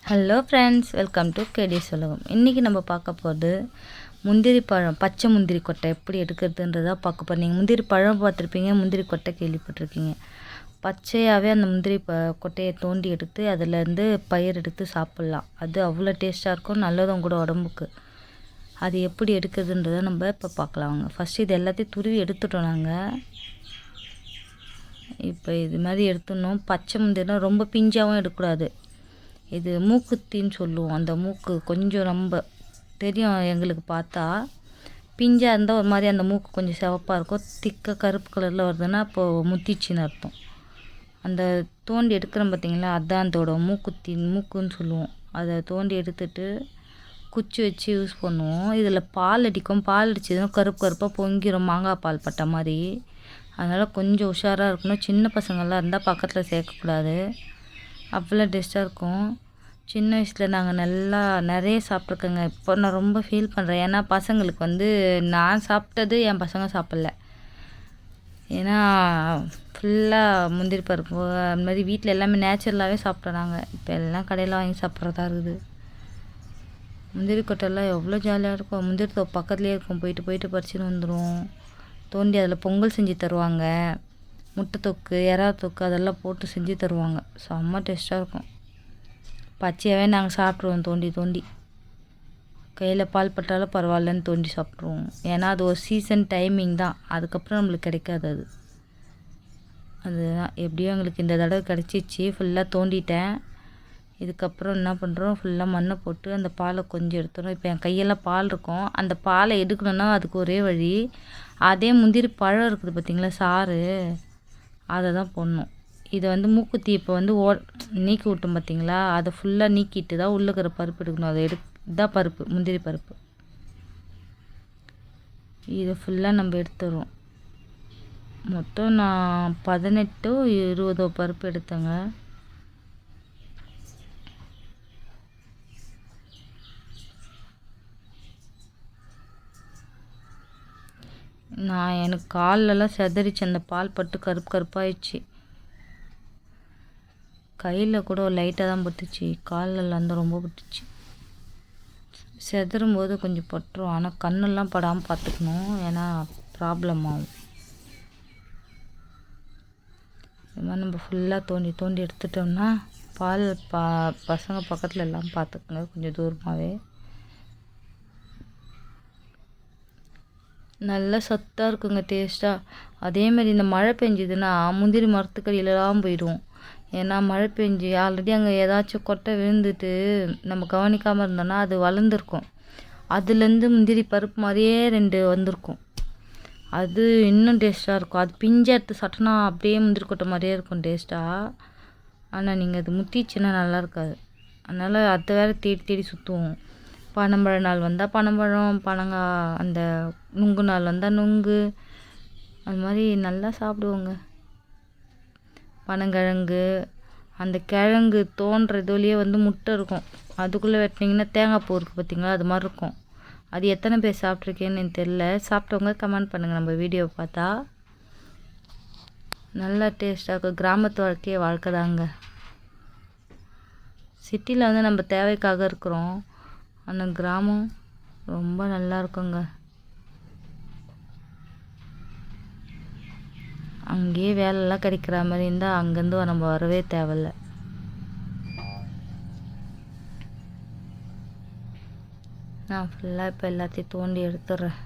Hello friends, welcome to கேடி உலகம். இன்றைக்கி நம்ம பார்க்க போகிறது முந்திரி பழம், பச்சை முந்திரி கொட்டை எப்படி எடுக்கிறதுன்றதா பார்க்க போகிறோம். நீங்கள் முந்திரி பழம் பார்த்துருப்பீங்க, முந்திரி கொட்டை கேள்விப்பட்டிருக்கீங்க. பச்சையாகவே அந்த முந்திரி கொட்டையை தோண்டி எடுத்து அதிலேருந்து பயிர் எடுத்து சாப்பிட்லாம். அது அவ்வளோ டேஸ்ட்டாக இருக்கும், நல்லதும் கூட உடம்புக்கு. அது எப்படி எடுக்கிறதுன்றதை நம்ம இப்போ பார்க்கலாம். வாங்க. ஃபஸ்ட்டு இது எல்லாத்தையும் துருவி எடுத்துட்டோம் நாங்கள். இப்போ இது மாதிரி எடுத்துடணும். பச்சை முந்திரினா ரொம்ப பிஞ்சாகவும் எடுக்கக்கூடாது. இது மூக்குத்தின்னு சொல்லுவோம். அந்த மூக்கு கொஞ்சம் ரொம்ப தெரியும் எங்களுக்கு பார்த்தா. பிஞ்சாக இருந்தால் ஒரு மாதிரி அந்த மூக்கு கொஞ்சம் சிவப்பாக இருக்கும். திக்க கருப்பு கலரில் வருதுன்னா அப்போது முத்திச்சின்னு அர்த்தம். அந்த தோண்டி எடுக்கிறோம் பார்த்திங்களா, அதுதான் அதோட மூக்குன்னு சொல்லுவோம். அதை தோண்டி எடுத்துட்டு குச்சி வச்சு யூஸ் பண்ணுவோம். இதில் பால் அடிக்கும். பால் அடிச்சதுன்னா கருப்பு கருப்பாக பொங்கிடும், மாங்காய் பால் பட்ட மாதிரி. அதனால் கொஞ்சம் உஷாராக இருக்கணும். சின்ன பசங்கள்லாம் இருந்தால் பக்கத்தில் சேர்க்கக்கூடாது. அவ்வளோ டேஸ்ட்டாக இருக்கும். சின்ன வயசில் நாங்கள் நிறைய சாப்பிட்ருக்கோங்க. இப்போ நான் ரொம்ப ஃபீல் பண்ணுறேன். ஏன்னா பசங்களுக்கு நான் சாப்பிட்டது என் பசங்க சாப்பிட்ல. ஏன்னா ஃபுல்லாக முந்திரி பருப்பு அந்த மாதிரி வீட்டில் எல்லாமே நேச்சுரலாகவே சாப்பிட்டோம் நாங்கள். இப்போ எல்லாம் கடையில் வாங்கி சாப்பிட்றதா இருக்குது. முந்திரி கொட்டெல்லாம் எவ்வளோ ஜாலியாக இருக்கும். முந்திரி தோப்பு பக்கத்துலேயே இருக்கும். போயிட்டு பறிச்சுன்னு வந்துடும். தோண்டி அதில் பொங்கல் செஞ்சு தருவாங்க. முட்டை தொக்கு, எறா தொக்கு அதெல்லாம் போட்டு செஞ்சு தருவாங்க. செம்ம டேஸ்ட்டாக இருக்கும். பச்சையாகவே நாங்கள் சாப்பிட்ருவோம். தோண்டி கையில் பால் பட்டாலும் பரவாயில்லன்னு தோண்டி சாப்பிட்ருவோம். ஏன்னா அது ஒரு சீசன் டைமிங் தான். அதுக்கப்புறம் நம்மளுக்கு கிடைக்காது. அதுதான் எப்படியோ எங்களுக்கு இந்த தடவை கிடச்சிச்சு. ஃபுல்லாக தோண்டிட்டேன். இதுக்கப்புறம் என்ன பண்ணுறோம், ஃபுல்லாக மண்ணை போட்டு அந்த பாலை கொஞ்சம் எடுத்துடும். இப்போ என் கையெல்லாம் பால் இருக்கும். அந்த பாலை எடுக்கணுன்னா அதுக்கு ஒரே வழி, அதே முந்திரி பழம் இருக்குது பார்த்திங்களா, சாறு, அதை தான் போடணும். இதை மூக்குத்தி இப்போ நீக்கி விட்டோம் பார்த்திங்களா, அதை ஃபுல்லாக நீக்கிட்டு தான் உள்ளே இருக்கிற பருப்பு எடுக்கணும். அதை இதான் பருப்பு, முந்திரி பருப்பு. இதை ஃபுல்லாக நம்ம எடுத்துடுறோம். மொத்தம் நான் 18-20 பருப்பு எடுத்தேங்க. எனக்கு கால்லெல்லாம் செதறிச்சு. அந்த பால் பட்டு கருப்பு கருப்பாயிடுச்சு. கையில் கூட லைட்டாக தான் பட்டுச்சு. காலெல்லாம் தான் ரொம்ப பட்டுச்சு. செதறும் போது கொஞ்சம் பட்டுரும். ஆனால் கண்ணெல்லாம் படாமல் பார்த்துக்கணும், ஏன்னா ப்ராப்ளம் ஆகும். இது மாதிரி நம்ம ஃபுல்லாக தோண்டி எடுத்துட்டோம்னா பால் பசங்க பக்கத்தில் எல்லாம் பார்த்துக்குங்க, கொஞ்சம் தூரமாகவே. நல்லா சத்தாக இருக்குங்க, டேஸ்ட்டாக. அதேமாதிரி இந்த மழை பெஞ்சுதுன்னா முந்திரி மரத்துக்கடியிலலாம் போயிடுவோம். ஏன்னா மழை பெஞ்சு ஆல்ரெடி அங்கே ஏதாச்சும் கொட்டை விழுந்துட்டு நம்ம கவனிக்காமல் இருந்தோன்னா அது வளர்ந்துருக்கும். அதுலேருந்து முந்திரி பருப்பு மாதிரியே 2 வந்திருக்கும். அது இன்னும் டேஸ்ட்டாக இருக்கும். அது பிஞ்சை எடுத்து சாப்பிட்டோன்னா அப்படியே முந்திரி கொட்டை மாதிரியே இருக்கும் டேஸ்ட்டாக. ஆனால் நீங்கள் அது முத்திச்சுன்னா நல்லா இருக்காது. அதனால் அதை வேறு தேடி சுற்றுவோம். பனம்பழ நாள் வந்தால் பனம்பழம், பனங்காய், அந்த நுங்கு நாள் வந்தால் நுங்கு, அது மாதிரி நல்லா சாப்பிடுவோங்க. பனங்கிழங்கு, அந்த கிழங்கு தோன்ற இதுலேயே முட்டை இருக்கும். அதுக்குள்ளே வெட்டினீங்கன்னா தேங்காய் பூ இருக்குது பார்த்திங்களா, அது மாதிரி இருக்கும். அது எத்தனை பேர் சாப்பிட்ருக்கேன்னு எனக்கு தெரில. சாப்பிட்டவங்க கமெண்ட் பண்ணுங்கள் நம்ம வீடியோவை பார்த்தா. நல்லா டேஸ்ட்டாக இருக்கும். கிராமத்து வாழ்க்கை தாங்க. சிட்டியில் நம்ம தேவைக்காக இருக்கிறோம். ஆனால் கிராமம் ரொம்ப நல்லா இருக்குங்க. அங்கேயே வேலைலாம் கிடைக்கிற மாதிரி இருந்தால் அங்கேருந்து நம்ம வரவே தேவையில்ல. நான் ஃபுல்லாக இப்போ எல்லாத்தையும் தோண்டி எடுத்துடுறேன்.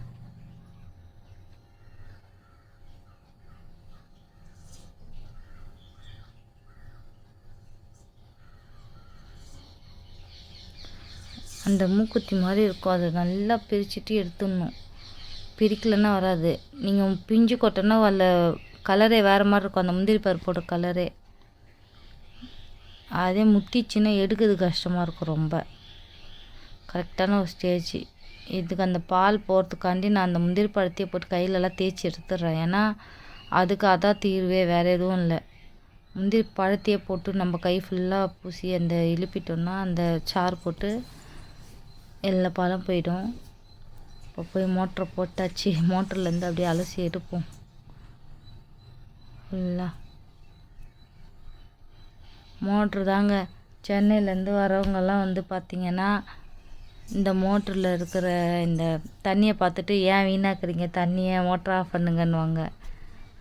அந்த மூக்குத்தி மாதிரி இருக்கும். அதை நல்லா பிரிச்சுட்டு எடுத்துடணும். பிரிக்கலைன்னா வராது. நீங்கள் பிஞ்சு கொட்டினா கலரே வேறு மாதிரி இருக்கும், அந்த முந்திரி பருப்போட கலரே. அதே முத்திச்சுன்னா எடுக்கிறது கஷ்டமாக இருக்கும். ரொம்ப கரெக்டான ஒரு ஸ்டேஜ். இதுக்கு அந்த பால் போகிறதுக்காண்டி நான் அந்த முந்திரி பழத்தையே போட்டு கையிலலாம் தேய்ச்சி எடுத்துடுறேன். ஏன்னா அதுக்கு அதான் தீர்வே, வேறு எதுவும் இல்லை. முந்திரி பழத்தையே போட்டு நம்ம கை ஃபுல்லாக பூசி அந்த இழுப்பிட்டோம்னா அந்த சாறு போட்டு எல்லா பாலும் போயிடும். இப்போ போய் மோட்டரை போட்டாச்சு. மோட்டர்லேருந்து அப்படியே அலசி எடுப்போம் ஃபுல்லாக. மோட்ரு தாங்க சென்னையிலேருந்து வரவங்கெல்லாம் வந்து பார்த்திங்கன்னா இந்த மோட்டரில் இருக்கிற இந்த தண்ணியை பார்த்துட்டு ஏன் வீணாக்குறீங்க தண்ணியை, மோட்டர் ஆஃப் பண்ணுங்கன்னுவாங்க.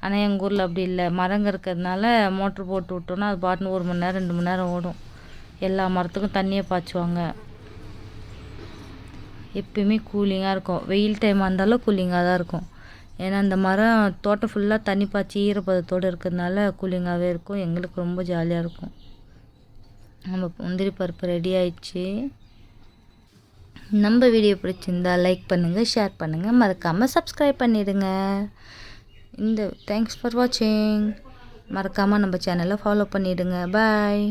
ஆனால் எங்கள் ஊரில் அப்படி இல்லை. மரங்க இருக்கிறதுனால மோட்ரு போட்டு விட்டோன்னா அது பாட்டுன்னு 1 மணி நேரம் 2 மணி நேரம் ஓடும். எல்லா மரத்துக்கும் தண்ணியை பாய்ச்சுவாங்க. எப்பயுமே கூலிங்காக இருக்கும். வெயில் டைமாக இருந்தாலும் கூலிங்காக தான் இருக்கும். ஏன்னா இந்த மரம் தோட்டம் ஃபுல்லாக தண்ணி பாய்ச்சி ஈரப்பதத்தோடு இருக்கிறதுனால கூலிங்காகவே இருக்கும். எங்களுக்கு ரொம்ப ஜாலியாக இருக்கும். நம்ம முந்திரி பருப்பு ரெடி ஆயிடுச்சு. நம்ம வீடியோ பிடிச்சிருந்தா லைக் பண்ணுங்கள், ஷேர் பண்ணுங்கள், மறக்காமல் சப்ஸ்கிரைப் பண்ணிடுங்க. தேங்க்ஸ் ஃபார் வாட்சிங். மறக்காமல் நம்ம சேனலை ஃபாலோ பண்ணிவிடுங்க. பாய்.